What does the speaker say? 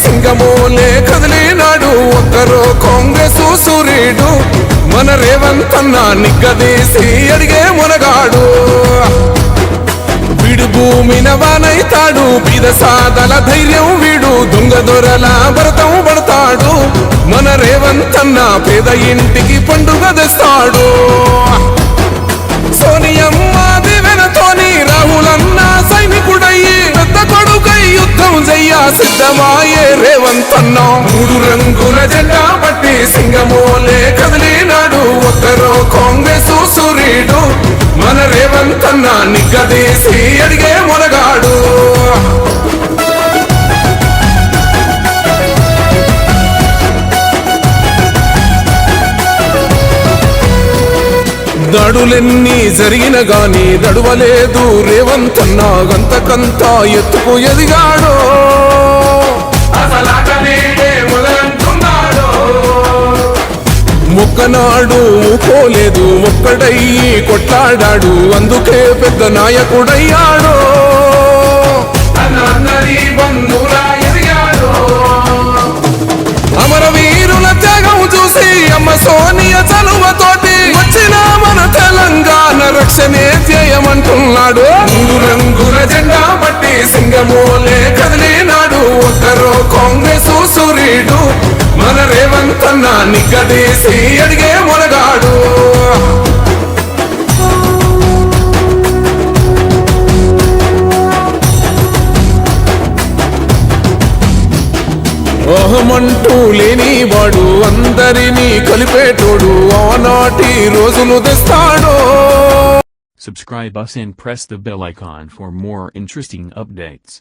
సింగమోలే కదిలినాడు ఒక్కరో కాంగ్రెస్ సూర్యుడు మన రేవంత్ అన్న నిగ్గదీసి అడిగే మునగాడు వీడు భూమిన వానైతాడు బీద సాదల ధైర్యం వీడు దొంగ దొరల భరతం పడతాడు మన రేవంత్ అన్న పేద ఇంటికి పండుగ తెస్తాడు సోనియమ్మ దివెనతోని రాహులన్న సైనికుడయ్యి పెద్ద కొడుకై యుద్ధం చెయ్య సిద్ధమాయే రేవంత్ అన్న మూడు రంగుల జెండా పట్టి సింగమోలే కదిలినాడు ఒక్కరో కాంగ్రెస్ సూర్యుడు మన రేవంత్ అన్న నిగ్గదీసి అడిగే మునగాడు దడులెన్ని జరిగిన గాని దడువలేదు రేవంత్ అన్న గంతకంతా ఎత్తుకు ఎదిగాడో మొక్కనాడు ఊకోలేదు ఒక్కడయ్యి కొట్లాడాడు అందుకే పెద్ద నాయకుడయ్యాడు అమరవీరుల త్యాగం చూసి అమ్మ సోనియ చలువతోటి వచ్చిన మన తెలంగాణ రక్షణే ధ్యేయమంటున్నాడు మూడు రంగుల జెండా పట్టి సింగమోలే కదిలినాడు ఒక్కరో కాంగ్రెస్ సూర్యుడు మన రేవంత్ అన్న నిగ్గదీసి అడిగే మునగాడు అహమంటూ లేనివాడు అందరినీ కలిపేటోడు ఆనాటి రోజులు తెస్తాడు. Subscribe us and press the bell icon for more interesting updates.